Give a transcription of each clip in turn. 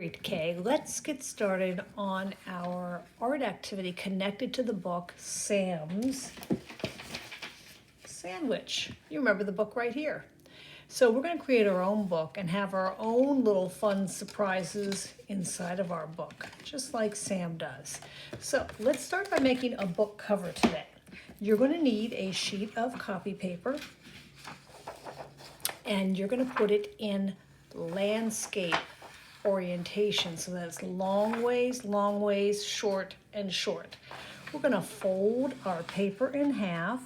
Great, okay, let's get started on our art activity connected to the book Sam's Sandwich. You remember the book right here. So we're going to create our own book and have our own little fun surprises inside of our book, just like Sam does. So let's start by making a book cover today. You're going to need a sheet of copy paper and you're going to put it in landscape orientation, so that's long ways, short and short. We're going to fold our paper in half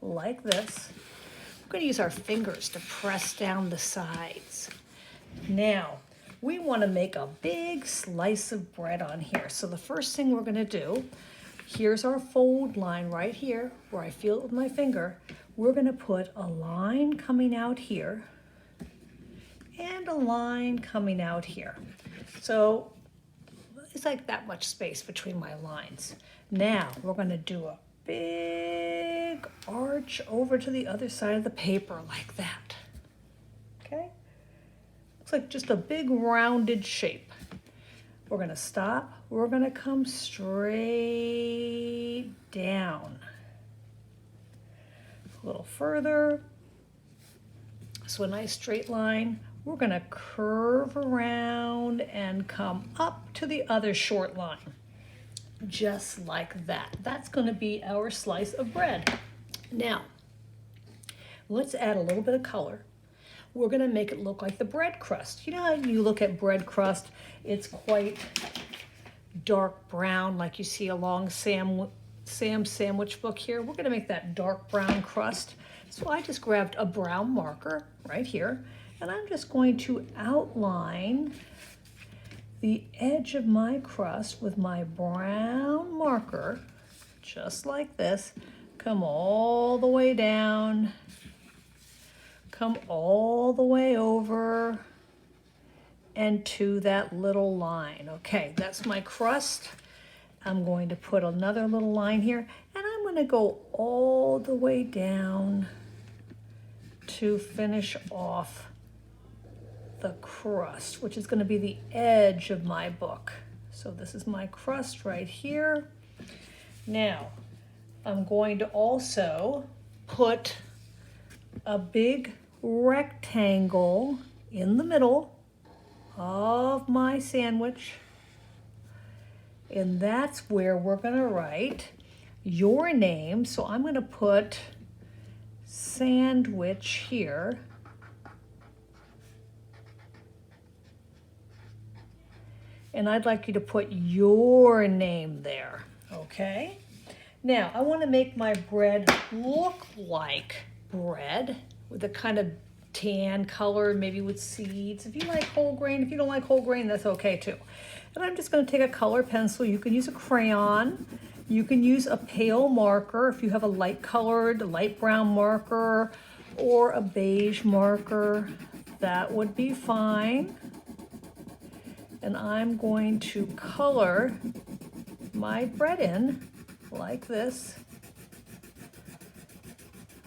like this. We're going to use our fingers to press down the sides. Now, we want to make a big slice of bread on here. So the first thing we're going to do, here's our fold line right here where I feel it with my finger. We're going to put a line coming out here and a line coming out here. So it's like that much space between my lines. Now we're going to do a big arch over to the other side of the paper like that. Okay? Looks like just a big rounded shape. We're going to stop. We're going to come straight down. A little further. So a nice straight line. We're going to curve around and come up to the other short line, just like that. That's going to be our slice of bread. Now, let's add a little bit of color. We're going to make it look like the bread crust. You know how you look at bread crust, it's quite dark brown like you see along Sam's sandwich book here. We're going to make that dark brown crust. So I just grabbed a brown marker right here, and I'm just going to outline the edge of my crust with my brown marker, just like this. Come all the way down, come all the way over, and to that little line. Okay, that's my crust. I'm going to put another little line here, and I'm going to go all the way down to finish off the crust, which is going to be the edge of my book. So this is my crust right here. Now, I'm going to also put a big rectangle in the middle of my sandwich, and that's where we're going to write your name. So I'm going to put sandwich here. And I'd like you to put your name there, okay? Now, I want to make my bread look like bread with a kind of tan color, maybe with seeds. If you like whole grain, if you don't like whole grain, that's okay too. And I'm just going to take a color pencil. You can use a crayon. You can use a pale marker if you have a light colored, light brown marker, or a beige marker. That would be fine. And I'm going to color my bread in like this.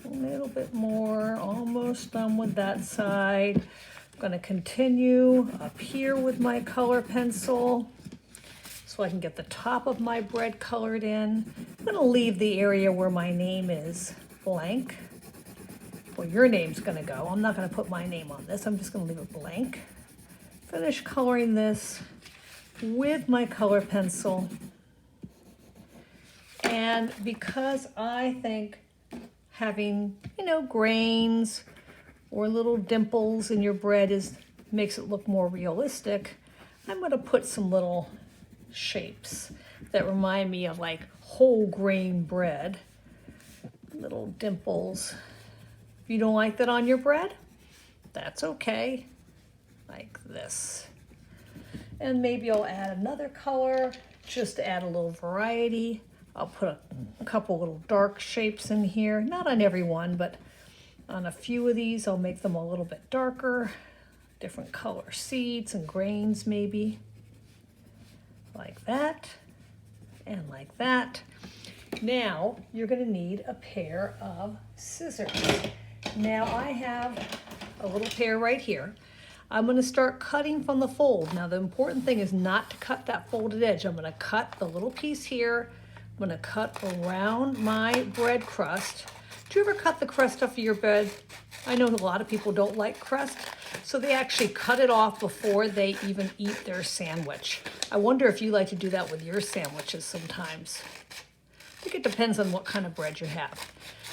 A little bit more, almost done with that side. I'm going to continue up here with my color pencil so I can get the top of my bread colored in. I'm going to leave the area where my name is blank. Well, your name's going to go. I'm not going to put my name on this. I'm just going to leave it blank. Finish coloring this with my color pencil. And because I think having, grains or little dimples in your bread makes it look more realistic, I'm going to put some little shapes that remind me of like whole grain bread. Little dimples. If you don't like that on your bread, that's okay. Like this. And maybe I'll add another color just to add a little variety. I'll put a couple little dark shapes in here, not on every one, but on a few of these I'll make them a little bit darker, different color seeds and grains maybe, like that and like that. Now you're going to need a pair of scissors. Now I have a little pair right here. I'm going to start cutting from the fold. Now the important thing is not to cut that folded edge. I'm going to cut the little piece here. I'm going to cut around my bread crust. Do you ever cut the crust off of your bread? I know a lot of people don't like crust, so they actually cut it off before they even eat their sandwich. I wonder if you like to do that with your sandwiches sometimes. I think it depends on what kind of bread you have.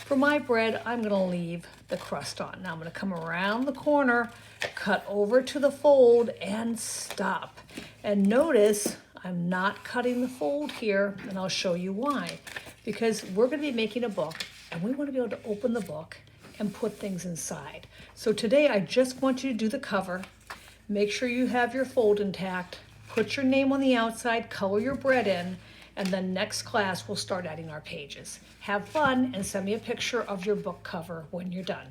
For my bread, I'm going to leave the crust on. Now I'm going to come around the corner, cut over to the fold, and stop. And notice I'm not cutting the fold here, and I'll show you why. Because we're going to be making a book, and we want to be able to open the book and put things inside. So today I just want you to do the cover. Make sure you have your fold intact. Put your name on the outside, color your bread in, and then next class we'll start adding our pages. Have fun and send me a picture of your book cover when you're done.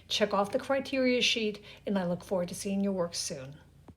Check off the criteria sheet, and I look forward to seeing your work soon.